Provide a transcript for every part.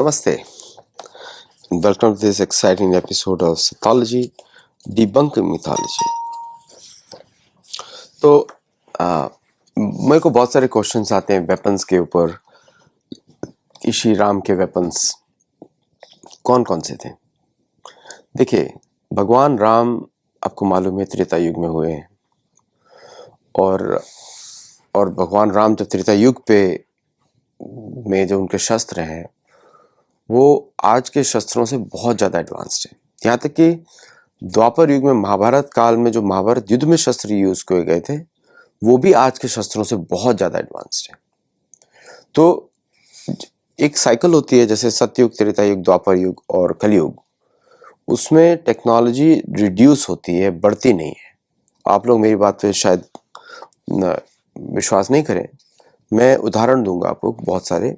Namaste. Welcome to this exciting episode of Mythology, Debunking Mythology. तो मेरे को बहुत सारे क्वेश्चंस आते हैं वेपन्स के ऊपर कि श्री राम के वेपन्स कौन कौन से थे। देखिए, भगवान राम आपको मालूम है त्रेता युग में हुए हैं और भगवान राम जब त्रेता युग पे में जो उनके शस्त्र हैं वो आज के शस्त्रों से बहुत ज़्यादा एडवांस्ड है। यहाँ तक कि द्वापर युग में महाभारत काल में जो महाभारत युद्ध में शस्त्र यूज किए गए थे वो भी आज के शस्त्रों से बहुत ज़्यादा एडवांस्ड है। तो एक साइकिल होती है जैसे सतयुग, त्रेता युग, द्वापर युग और कलयुग, उसमें टेक्नोलॉजी रिड्यूस होती है, बढ़ती नहीं है। आप लोग मेरी बात पे शायद विश्वास नहीं करें, मैं उदाहरण दूंगा आपको बहुत सारे,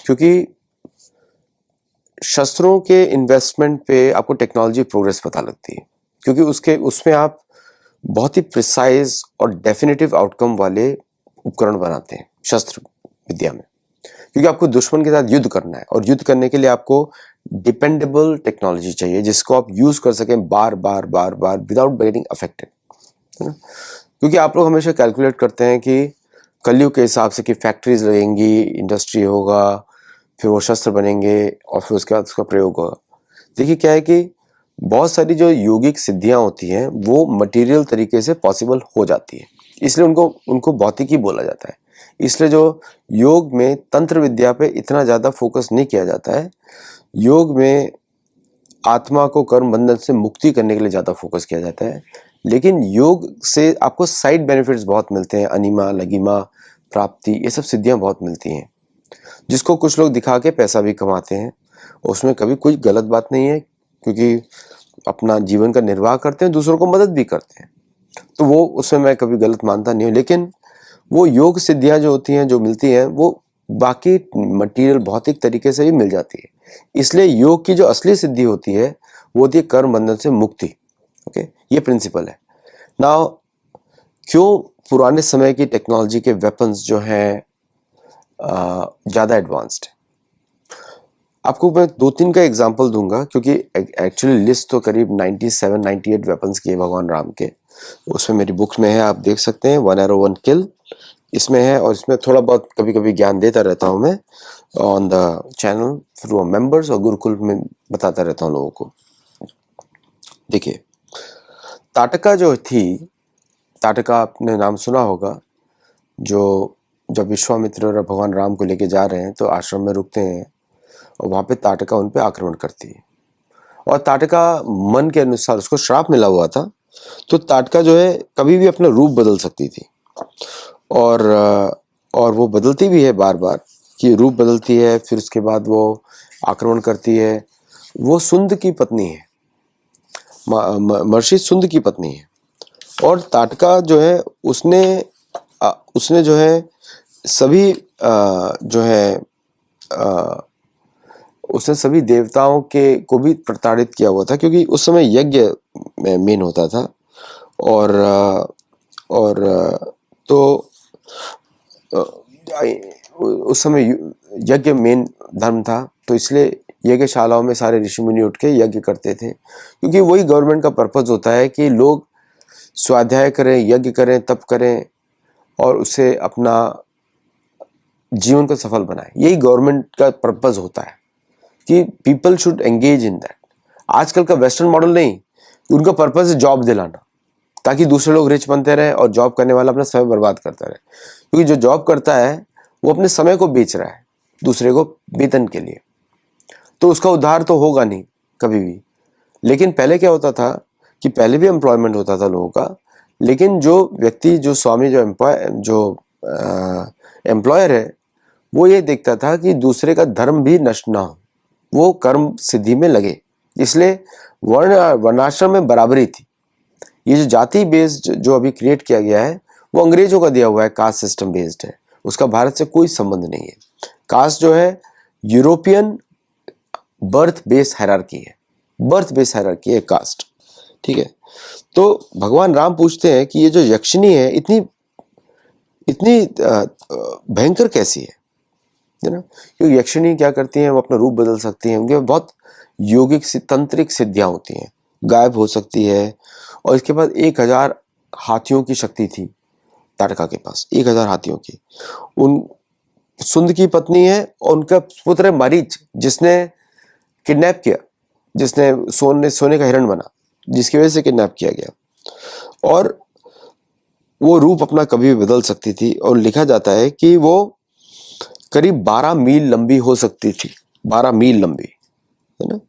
क्योंकि शस्त्रों के इन्वेस्टमेंट पे आपको टेक्नोलॉजी प्रोग्रेस पता लगती है, क्योंकि उसमें आप बहुत ही प्रिसाइज और डेफिनेटिव आउटकम वाले उपकरण बनाते हैं शस्त्र विद्या में, क्योंकि आपको दुश्मन के साथ युद्ध करना है और युद्ध करने के लिए आपको डिपेंडेबल टेक्नोलॉजी चाहिए जिसको आप यूज कर सकें बार बार बार बार विदाउट गेटिंग अफेक्टेड, है ना। क्योंकि आप लोग हमेशा कैलकुलेट करते हैं कि कलयुग के हिसाब से कि फैक्ट्रीज लगेंगी, इंडस्ट्री होगा, फिर वो शस्त्र बनेंगे और फिर उसके बाद उसका प्रयोग होगा। देखिए क्या है कि बहुत सारी जो योगिक सिद्धियां होती हैं वो मटेरियल तरीके से पॉसिबल हो जाती है, इसलिए उनको भौतिकी बोला जाता है। इसलिए जो योग में तंत्र विद्या पे इतना ज़्यादा फोकस नहीं किया जाता है, योग में आत्मा को कर्म बंधन से मुक्ति करने के लिए ज़्यादा फोकस किया जाता है। लेकिन योग से आपको साइड बेनिफिट्स बहुत मिलते हैं, अनिमा, लगिमा, प्राप्ति, ये सब सिद्धियां बहुत मिलती हैं जिसको कुछ लोग दिखा के पैसा भी कमाते हैं। उसमें कभी कोई गलत बात नहीं है, क्योंकि अपना जीवन का निर्वाह करते हैं, दूसरों को मदद भी करते हैं, तो वो उसमें मैं कभी गलत मानता नहीं हूँ। लेकिन वो योग सिद्धियां जो होती हैं, जो मिलती हैं, वो बाकी मटेरियल भौतिक तरीके से भी मिल जाती है। इसलिए योग की जो असली सिद्धि होती है वो होती है कर्म बंधन से मुक्ति। ओके, ये प्रिंसिपल है। नाउ क्यों पुराने समय की टेक्नोलॉजी के वेपन्स जो हैं ज़्यादा एडवांस्ड है, आपको मैं 2-3 का एग्जांपल दूंगा, क्योंकि एक्चुअली लिस्ट तो करीब 97-98 वेपन्स की है भगवान राम के। उसमें मेरी बुक्स में है, आप देख सकते हैं, 1 arrow 1 kill इसमें है। और इसमें थोड़ा बहुत कभी कभी ज्ञान देता रहता हूँ मैं on the channel through members, और गुरुकुल में बताता रहता हूँ लोगों को। देखिए, ताटका जो थी, ताटका आपने नाम सुना होगा, जो जब विश्वामित्र और भगवान राम को लेके जा रहे हैं तो आश्रम में रुकते हैं और वहाँ पे ताटका उन पे आक्रमण करती है। और ताटका मन के अनुसार, उसको श्राप मिला हुआ था, तो ताटका जो है कभी भी अपना रूप बदल सकती थी और वो बदलती भी है बार बार, कि रूप बदलती है, फिर उसके बाद वो आक्रमण करती है। वो सुंद की पत्नी है, महर्षि सुंद की पत्नी है। और ताटका जो है उसने जो है सभी जो है उसने सभी देवताओं के को भी प्रताड़ित किया हुआ था, क्योंकि उस समय यज्ञ मेन होता था। और तो उस समय यज्ञ मेन धर्म था, तो इसलिए यज्ञशालाओं में सारे ऋषि मुनि उठ के यज्ञ करते थे, क्योंकि वही गवर्नमेंट का पर्पज होता है कि लोग स्वाध्याय करें, यज्ञ करें, तप करें और उससे अपना जीवन को सफल बनाए। यही गवर्नमेंट का पर्पज होता है कि people should engage in that. आजकल का वेस्टर्न मॉडल नहीं, उनका पर्पज है जॉब दिलाना, ताकि दूसरे लोग रिच बनते रहे और जॉब करने वाला अपना समय बर्बाद करता रहे। क्योंकि जो जॉब करता है वो अपने समय को बेच रहा है दूसरे को वेतन के लिए, तो उसका उद्धार तो होगा नहीं कभी भी। लेकिन पहले क्या होता था कि पहले भी एम्प्लॉयमेंट होता था लोगों का, लेकिन जो व्यक्ति, जो स्वामी, जो एम्प्लॉयर है, वो ये देखता था कि दूसरे का धर्म भी नष्ट ना हो, वो कर्म सिद्धि में लगे। इसलिए वर्णाश्रम में बराबरी थी। ये जो जाति बेस्ड जो अभी क्रिएट किया गया है वो अंग्रेजों का दिया हुआ है, कास्ट सिस्टम बेस्ड है, उसका भारत से कोई संबंध नहीं है। कास्ट जो है यूरोपियन बर्थ बेस्ड हायरार्की है, बर्थ बेस्ड हायरार्की है कास्ट, ठीक है। तो भगवान राम पूछते हैं कि ये जो यक्षिणी है इतनी इतनी भयंकर कैसी है। है ना। क्योंकि यक्षिणी क्या करती हैं, वो अपना रूप बदल सकती हैं, उनके बहुत योगिक तंत्रिक सिद्धियां होती हैं, गायब हो सकती है। और इसके बाद 1000 हाथियों की शक्ति थी ताड़का के पास, 1000 हाथियों की। उन सुंद की पत्नी है और उनका पुत्र है मरीच, जिसने किडनैप किया, जिसने सोने का हिरण बना, जिसकी वजह से किडनैप किया गया। और वो रूप अपना कभी भी बदल सकती थी, और लिखा जाता है कि वो करीब 12 मील लंबी हो सकती थी, 12 मील लंबी, है ना।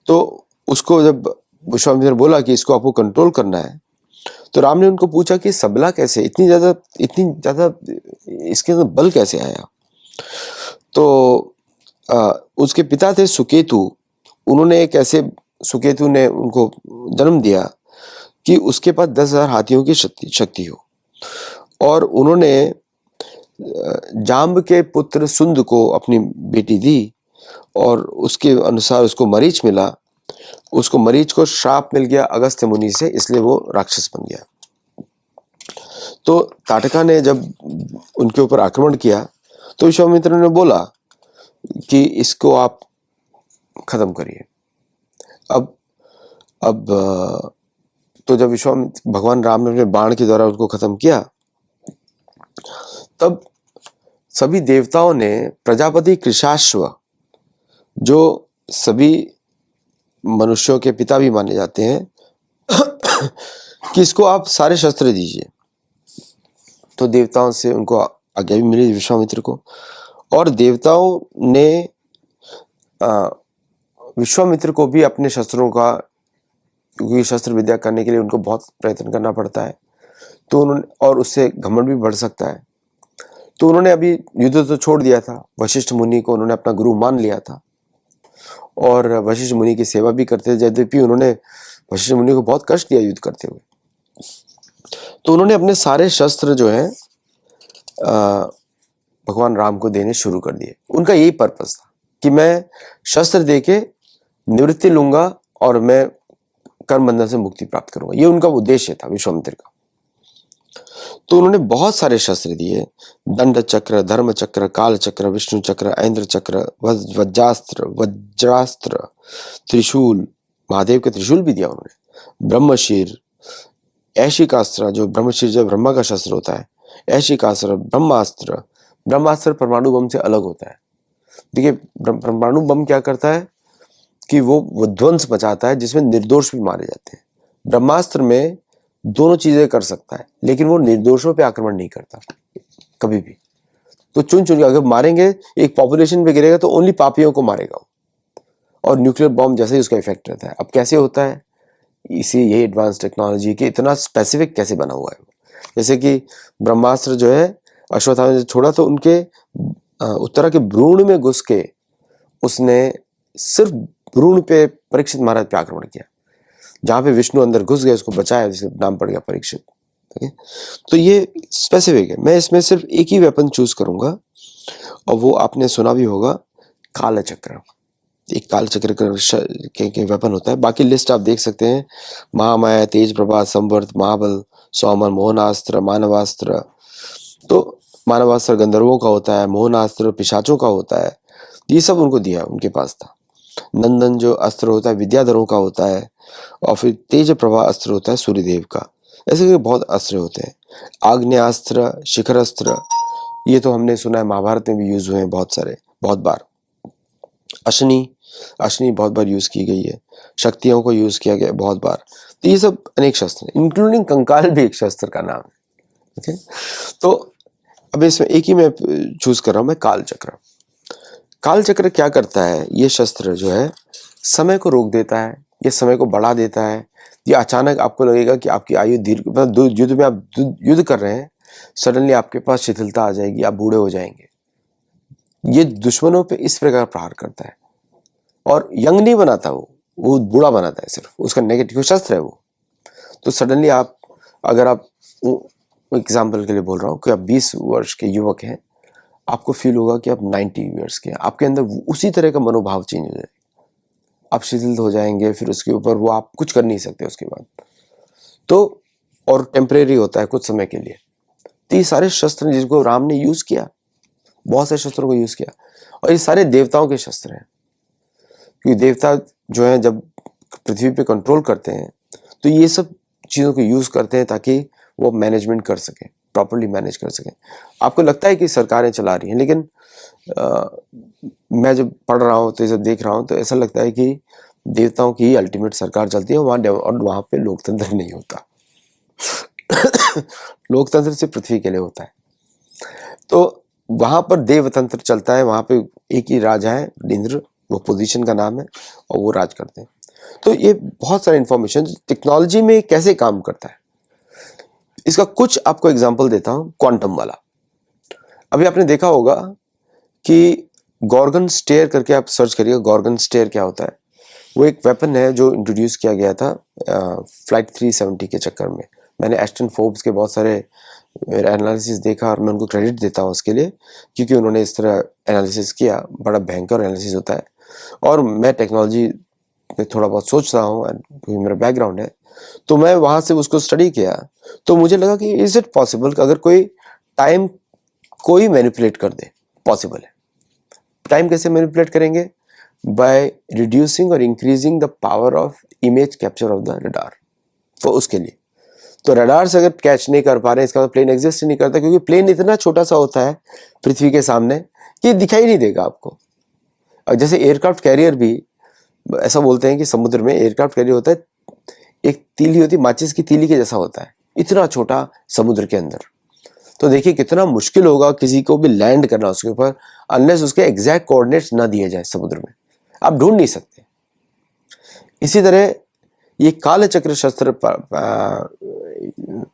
तो उसको जब विश्वामित्र बोला कि इसको आपको कंट्रोल करना है, तो राम ने उनको पूछा कि सबला कैसे, इतनी ज्यादा इसके अंदर बल कैसे आया। तो उसके पिता थे सुकेतु, उन्होंने एक ऐसे, सुकेतु ने उनको जन्म दिया कि उसके पास 10,000 हाथियों की शक्ति हो। और उन्होंने जाम्ब के पुत्र सुंद को अपनी बेटी दी, और उसके अनुसार उसको मरीच मिला। उसको मरीच को श्राप मिल गया अगस्त्य मुनि से, इसलिए वो राक्षस बन गया। तो ताटका ने जब उनके ऊपर आक्रमण किया, तो विश्वामित्र ने बोला कि इसको आप खत्म करिए। अब तो जब विश्वामित्र भगवान राम ने अपने बाण के द्वारा उनको खत्म किया, तब सभी देवताओं ने प्रजापति कृशाश्व, जो सभी मनुष्यों के पिता भी माने जाते हैं, कि इसको आप सारे शस्त्र दीजिए। तो देवताओं से उनको आज्ञा भी मिली विश्वामित्र को, और देवताओं ने विश्वामित्र को भी अपने शस्त्रों का, क्योंकि शस्त्र विद्या करने के लिए उनको बहुत प्रयत्न करना पड़ता है, तो उन्होंने, और उससे घमंड भी बढ़ सकता है, तो उन्होंने अभी युद्ध तो छोड़ दिया था। वशिष्ठ मुनि को उन्होंने अपना गुरु मान लिया था, और वशिष्ठ मुनि की सेवा भी करते थे, यद्यपि उन्होंने वशिष्ठ मुनि को बहुत कष्ट दिया युद्ध करते हुए। तो उन्होंने अपने सारे शस्त्र जो है भगवान राम को देने शुरू कर दिए। उनका यही पर्पस था कि मैं शस्त्र देके निवृत्ति लूंगा और मैं कर्म बंधन से मुक्ति प्राप्त करूंगा, ये उनका उद्देश्य था विश्वामित्र का। तो उन्होंने बहुत सारे शस्त्र दिए, दंड चक्र, धर्म चक्र, काल चक्र, विष्णु चक्र, ऐन्द्र चक्र, वज्रास्त्र, त्रिशूल, महादेव के त्रिशूल भी दिया उन्होंने, ब्रह्मशीर, ऐशिकास्त्र, जो ब्रह्मशीर जो ब्रह्मा का शस्त्र होता है, ऐशिकास्त्र, ब्रह्मास्त्र। ब्रह्मास्त्र परमाणु बम से अलग होता है। देखिए, परमाणु बम क्या करता है कि वो विध्वंस मचाता है, जिसमें निर्दोष भी मारे जाते हैं। ब्रह्मास्त्र में दोनों चीजें कर सकता है, लेकिन वो निर्दोषों पे आक्रमण नहीं करता कभी भी। तो चुन चुन के अगर मारेंगे, एक पॉपुलेशन पे गिरेगा तो ओनली पापियों को मारेगा, और न्यूक्लियर बॉम्ब जैसे ही उसका इफेक्ट रहता है। अब कैसे होता है, इसी यही एडवांस टेक्नोलॉजी के इतना स्पेसिफिक कैसे बना हुआ है। जैसे कि ब्रह्मास्त्र जो है अश्वत्थामा ने छोड़ा, तो उनके उत्तरा के भ्रूण में घुस के उसने सिर्फ भ्रूण पे परीक्षित महाराज पे आक्रमण किया। जहां पे विष्णु अंदर घुस गए, उसको बचाया, इसलिए नाम पड़ गया परीक्षित। तो ये स्पेसिफिक है। मैं इसमें सिर्फ एक ही वेपन चूज करूंगा, और वो आपने सुना भी होगा, काल चक्र। एक काल चक्र के वेपन होता है। बाकी लिस्ट आप देख सकते हैं, महामाया, तेज प्रभा, संवर्त, महाबल, सौमन, मोहनास्त्र, मानवास्त्र। तो मानवास्त्र गंधर्वों का होता है, मोहनास्त्र पिशाचों का होता है। ये सब उनको दिया, उनके पास था। नंदन जो अस्त्र होता है विद्याधरों का होता है, और फिर तेज प्रभा अस्त्र होता है सूर्यदेव का। ऐसे बहुत अस्त्र होते हैं। आग्नेयास्त्र, शिखर अस्त्र, ये तो हमने सुना है, महाभारत में भी यूज हुए हैं बहुत सारे, बहुत बार। अश्नि बहुत बार यूज की गई है, शक्तियों को यूज किया गया बहुत बार। तो ये सब अनेक शस्त्र, इंक्लूडिंग कंकाल भी एक शस्त्र का नाम है। ओके, तो अब इसमें एक ही मैं चूज कर रहा हूं, मैं काल चक्र। काल चक्र क्या करता है, ये शस्त्र जो है समय को रोक देता है, ये समय को बढ़ा देता है। ये अचानक आपको लगेगा कि आपकी आयु दीर्घ, मतलब युद्ध में आप युद्ध कर रहे हैं, सडनली आपके पास शिथिलता आ जाएगी, आप बूढ़े हो जाएंगे। ये दुश्मनों पे इस प्रकार प्रहार करता है, और यंग नहीं बनाता, वो बूढ़ा बनाता है, सिर्फ उसका नेगेटिव शस्त्र है वो। तो सडनली आप, अगर आप, एग्जाम्पल के लिए बोल रहा हूँ कि आप 20 वर्ष के युवक हैं, आपको फील होगा कि आप 90 ईयर्स के हैं, आपके अंदर उसी तरह का मनोभाव चेंज हो जाएगा, आप शिथिल हो जाएंगे। फिर उसके ऊपर वो आप कुछ कर नहीं सकते उसके बाद। तो और टेम्परेरी होता है, कुछ समय के लिए। तो ये सारे शस्त्र जिनको राम ने यूज किया, बहुत सारे शस्त्रों को यूज किया। और ये सारे देवताओं के शस्त्र हैं, क्योंकि देवता जो हैं जब पृथ्वी पे कंट्रोल करते हैं तो ये सब चीज़ों को यूज़ करते हैं ताकि वो मैनेजमेंट कर सकें, प्रॉपरली मैनेज कर सकें। आपको लगता है कि सरकारें चला रही हैं, लेकिन मैं जब पढ़ रहा हूँ तो ये सब देख रहा हूँ तो ऐसा लगता है कि देवताओं की ही अल्टीमेट सरकार चलती है और वहाँ पे लोकतंत्र नहीं होता। लोकतंत्र सिर्फ पृथ्वी के लिए होता है। तो वहाँ पर देवतंत्र चलता है, वहाँ पे एक ही राजा है, इंद्र, वो पोजीशन का नाम है, और वो राज करते हैं। तो ये बहुत सारे इंफॉर्मेशन टेक्नोलॉजी में कैसे काम करता है, इसका कुछ आपको एग्जांपल देता हूँ। क्वांटम वाला, अभी आपने देखा होगा कि गॉर्गन स्टेयर करके आप सर्च करिएगा, गॉर्गन स्टेयर क्या होता है। वो एक वेपन है जो इंट्रोड्यूस किया गया था फ्लाइट 370 के चक्कर में। मैंने एस्टन फोर्ब्स के बहुत सारे एनालिसिस देखा और मैं उनको क्रेडिट देता हूँ उसके लिए, क्योंकि उन्होंने इस तरह एनालिसिस किया, बड़ा भयंकर एनालिसिस होता है। और मैं टेक्नोलॉजी में थोड़ा बहुत सोच रहा हूँ क्योंकि मेरा बैकग्राउंड है, तो मैं वहाँ से उसको स्टडी किया तो मुझे लगा कि इज इट पॉसिबल कि अगर कोई टाइम कोई मैनिपुलेट कर दे, पॉसिबल है। टाइम कैसे मैनिपुलेट करेंगे? बाय रिड्यूसिंग और increasing the power of image capture of the radar. तो उसके लिए तो रडार से अगर कैच नहीं कर पा रहे, इसका मतलब प्लेन एग्जिस्ट ही नहीं करता, क्योंकि प्लेन इतना छोटा सा होता है पृथ्वी के सामने कि दिखाई नहीं देगा आपको। और जैसे एयरक्राफ्ट कैरियर भी ऐसा बोलते हैं कि समुद्र में एयरक्राफ्ट कैरियर होता है, एक तीली होती है, माचिस की तीली के जैसा होता है, इतना छोटा समुद्र के अंदर। तो देखिए कितना मुश्किल होगा किसी को भी लैंड करना उसके ऊपर, अनलेस उसके एग्जैक्ट कोऑर्डिनेट्स ना दिए जाए समुद्र में, आप ढूंढ नहीं सकते। इसी तरह ये काल चक्र शस्त्र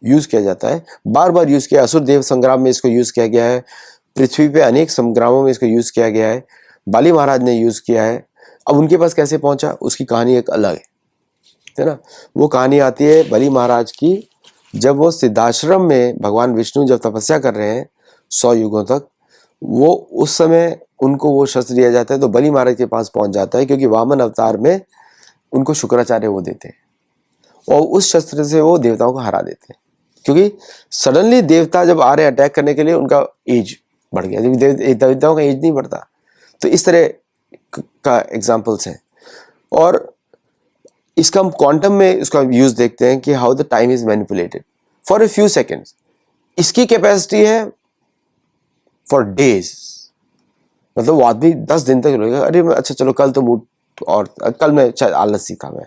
यूज किया जाता है, बार बार यूज किया। असुर देव संग्राम में इसको यूज किया गया है, पृथ्वी पे अनेक संग्रामों में इसको यूज किया गया है, बाली महाराज ने यूज किया है। अब उनके पास कैसे पहुंचा, उसकी कहानी एक अलग है ना। वो कहानी आती है बली महाराज की, जब वो सिद्धाश्रम में भगवान विष्णु जब तपस्या कर रहे हैं 100 युगों तक, वो उस समय उनको वो शस्त्र दिया जाता है तो बली महाराज के पास पहुंच जाता है, क्योंकि वामन अवतार में उनको शुक्राचार्य वो देते हैं और उस शस्त्र से वो देवताओं को हरा देते हैं। क्योंकि सडनली देवता जब आ रहे अटैक करने के लिए, उनका एज बढ़ गया, देवताओं का एज नहीं बढ़ता। तो इस तरह का एग्जाम्पल्स हैं। और इसका हम क्वांटम में इसका यूज देखते हैं कि how the time is manipulated for a few seconds. इसकी कैपेसिटी है फॉर डेज, मतलब वो आदमी 10 दिन तक रहेगा, अरे अच्छा चलो कल तो मूड, और कल मैं आलस सीखा मैं,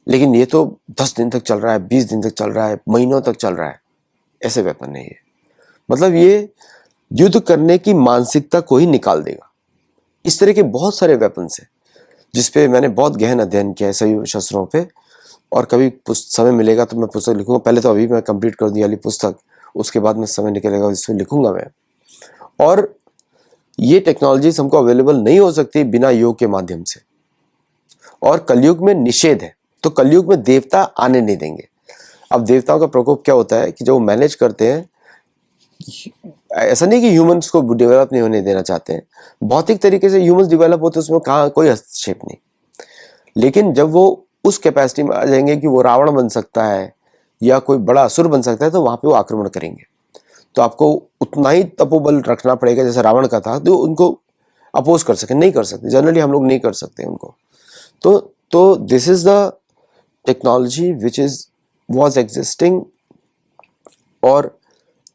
लेकिन ये तो 10 दिन तक चल रहा है, 20 दिन तक चल रहा है, महीनों तक चल रहा है। ऐसे वेपन नहीं है, मतलब ये युद्ध करने की मानसिकता को ही निकाल देगा। इस तरह के बहुत सारे वेपन्स हैं जिसपे मैंने बहुत गहन अध्ययन किया है, सभी शस्त्रों पे। और कभी समय मिलेगा तो मैं पुस्तक लिखूंगा। पहले तो अभी मैं कंप्लीट कर दी वाली पुस्तक, उसके बाद में समय निकलेगा इसमें लिखूंगा मैं। और ये टेक्नोलॉजीज हमको अवेलेबल नहीं हो सकती बिना योग के माध्यम से। और कलयुग में निषेध है, तो कलयुग में देवता आने नहीं देंगे। अब देवताओं का प्रकोप क्या होता है कि जो मैनेज करते हैं, ऐसा नहीं कि ह्यूमंस को डेवलप नहीं होने देना चाहते हैं, भौतिक तरीके से ह्यूमंस डेवलप होते हैं, उसमें कहाँ कोई हस्तक्षेप नहीं। लेकिन जब वो उस कैपेसिटी में आ जाएंगे कि वो रावण बन सकता है या कोई बड़ा असुर बन सकता है, तो वहां पे वो आक्रमण करेंगे। तो आपको उतना ही तपोबल रखना पड़ेगा जैसे रावण का था, तो उनको अपोज कर सके, नहीं कर सकते, जनरली हम लोग नहीं कर सकते उनको। तो this is the technology which is was existing, और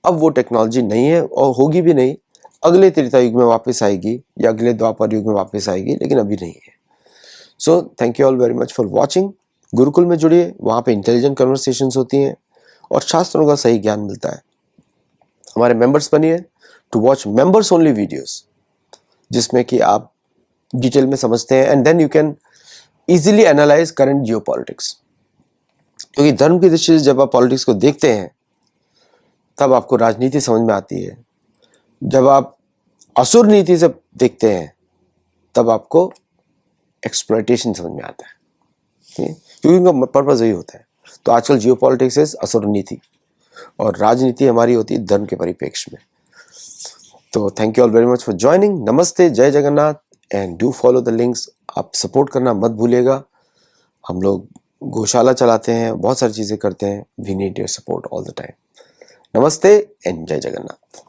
अब वो टेक्नोलॉजी नहीं है और होगी भी नहीं। अगले त्रेता युग में वापस आएगी या अगले द्वापर युग में वापस आएगी, लेकिन अभी नहीं है। So thank you all very much for watching. Gurukul में जुड़िए, वहाँ पे इंटेलिजेंट कन्वर्सेशंस होती हैं और शास्त्रों का सही ज्ञान मिलता है। हमारे मेंबर्स बनिए to watch members only videos, जिसमें कि आप डिटेल में समझते हैं, and then you can easily analyze current geopolitics. क्योंकि धर्म की दृष्टि से जब आप पॉलिटिक्स को देखते हैं तब आपको राजनीति समझ में आती है, जब आप असुर नीति से देखते हैं तब आपको एक्सप्लॉयटेशन समझ में आता है, क्योंकि उनका पर्पस वही होता है। तो आजकल जियोपॉलिटिक्स इज असुर नीति और राजनीति हमारी होती है धर्म के परिप्रेक्ष्य में। तो thank you all very much for joining. नमस्ते, जय Jagannath, and do follow the links. आप सपोर्ट करना मत भूलिएगा। हम लोग गौशाला चलाते हैं, बहुत सारी चीज़ें करते हैं। We need your support all the time. नमस्ते एंड जय जगन्नाथ।